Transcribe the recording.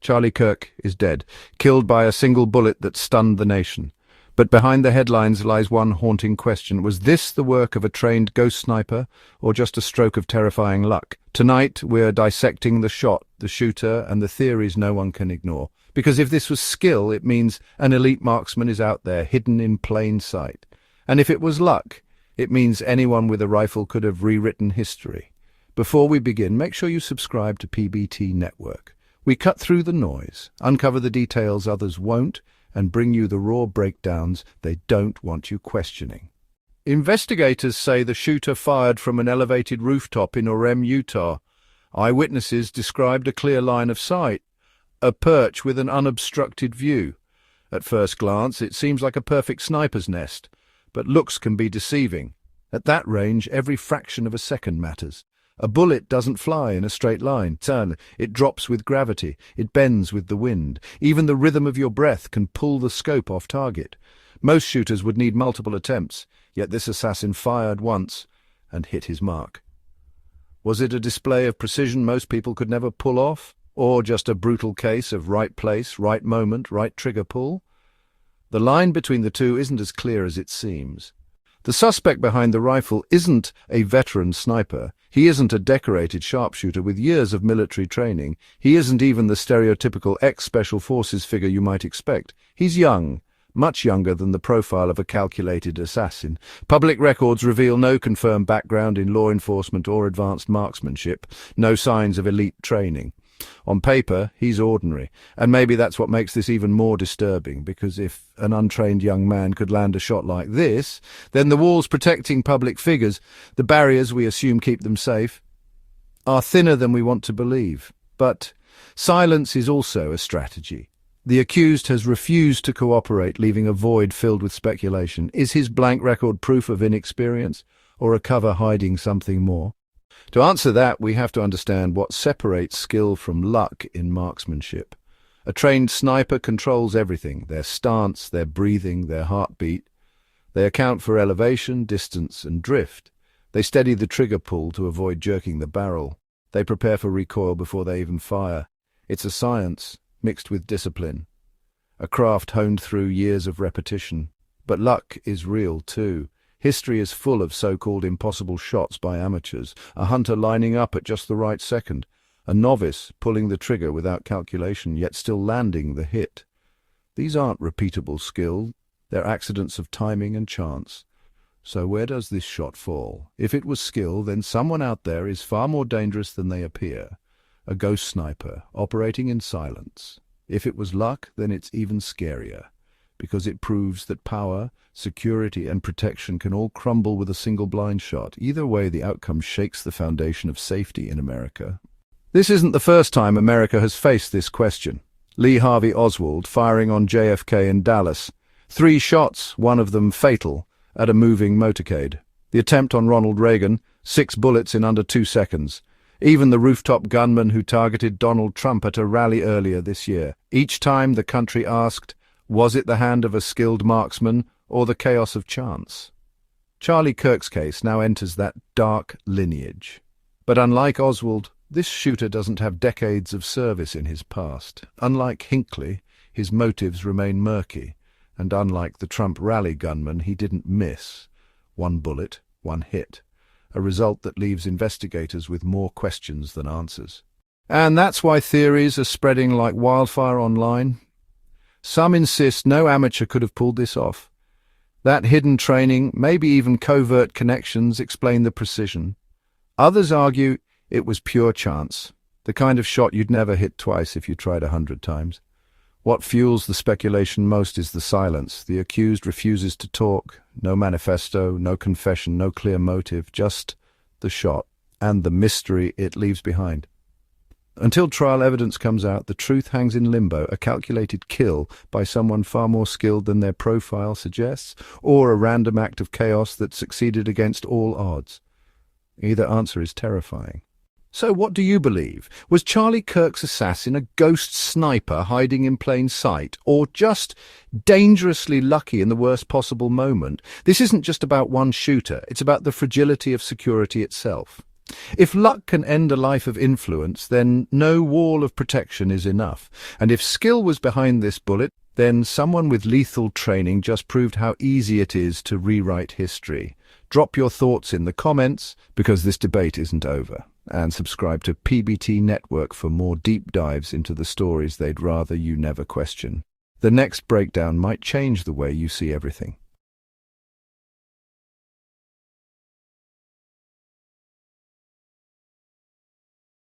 Charlie Kirk is dead, killed by a single bullet that stunned the nation. But behind the headlines lies one haunting question. Was this the work of a trained ghost sniper, or just a stroke of terrifying luck? Tonight, we're dissecting the shot, the shooter, and the theories no one can ignore. Because if this was skill, it means an elite marksman is out there, hidden in plain sight. And if it was luck, it means anyone with a rifle could have rewritten history. Before we begin, make sure you subscribe to PBT Network. We cut through the noise, uncover the details others won't, and bring you the raw breakdowns they don't want you questioning. Investigators say the shooter fired from an elevated rooftop in Orem, Utah. Eyewitnesses described a clear line of sight, a perch with an unobstructed view. At first glance, it seems like a perfect sniper's nest, but looks can be deceiving. At that range, every fraction of a second matters. A bullet doesn't fly in a straight line. It drops with gravity. It bends with the wind. Even the rhythm of your breath can pull the scope off target. Most shooters would need multiple attempts, yet this assassin fired once and hit his mark. Was it a display of precision most people could never pull off? Or just a brutal case of right place, right moment, right trigger pull? The line between the two isn't as clear as it seems. The suspect behind the rifle isn't a veteran sniper. He isn't a decorated sharpshooter with years of military training. He isn't even the stereotypical ex-Special Forces figure you might expect. He's young, much younger than the profile of a calculated assassin. Public records reveal no confirmed background in law enforcement or advanced marksmanship, no signs of elite training. On paper, he's ordinary, and maybe that's what makes this even more disturbing, because if an untrained young man could land a shot like this, then the walls protecting public figures, the barriers we assume keep them safe, are thinner than we want to believe. But silence is also a strategy. The accused has refused to cooperate, leaving a void filled with speculation. Is his blank record proof of inexperience, or a cover hiding something more? To answer that, we have to understand what separates skill from luck in marksmanship. A trained sniper controls everything: their stance, their breathing, their heartbeat. They account for elevation, distance, and drift. They steady the trigger pull to avoid jerking the barrel. They prepare for recoil before they even fire. It's a science, mixed with discipline. A craft honed through years of repetition. But luck is real too. History is full of so-called impossible shots by amateurs, a hunter lining up at just the right second, a novice pulling the trigger without calculation, yet still landing the hit. These aren't repeatable skill, they're accidents of timing and chance. So where does this shot fall? If it was skill, then someone out there is far more dangerous than they appear. A ghost sniper, operating in silence. If it was luck, then it's even scarier, because it proves that power, security, and protection can all crumble with a single blind shot. Either way, the outcome shakes the foundation of safety in America. This isn't the first time America has faced this question. Lee Harvey Oswald firing on JFK in Dallas. 3 shots, one of them fatal, at a moving motorcade. The attempt on Ronald Reagan, 6 bullets in under 2 seconds. Even the rooftop gunman who targeted Donald Trump at a rally earlier this year. Each time the country asked, was it the hand of a skilled marksman or the chaos of chance? Charlie Kirk's case now enters that dark lineage. But unlike Oswald, this shooter doesn't have decades of service in his past. Unlike Hinckley, his motives remain murky. And unlike the Trump rally gunman, he didn't miss. 1 bullet, 1 hit. A result that leaves investigators with more questions than answers. And that's why theories are spreading like wildfire online. Some insist no amateur could have pulled this off. That hidden training, maybe even covert connections, explain the precision. Others argue it was pure chance, the kind of shot you'd never hit twice if you tried 100 times. What fuels the speculation most is the silence. The accused refuses to talk. No manifesto, no confession, no clear motive, just the shot and the mystery it leaves behind. Until trial evidence comes out, the truth hangs in limbo, a calculated kill by someone far more skilled than their profile suggests, or a random act of chaos that succeeded against all odds. Either answer is terrifying. So what do you believe? Was Charlie Kirk's assassin a ghost sniper hiding in plain sight, or just dangerously lucky in the worst possible moment? This isn't just about one shooter, it's about the fragility of security itself. If luck can end a life of influence, then no wall of protection is enough. And if skill was behind this bullet, then someone with lethal training just proved how easy it is to rewrite history. Drop your thoughts in the comments, because this debate isn't over. And subscribe to PBT Network for more deep dives into the stories they'd rather you never question. The next breakdown might change the way you see everything.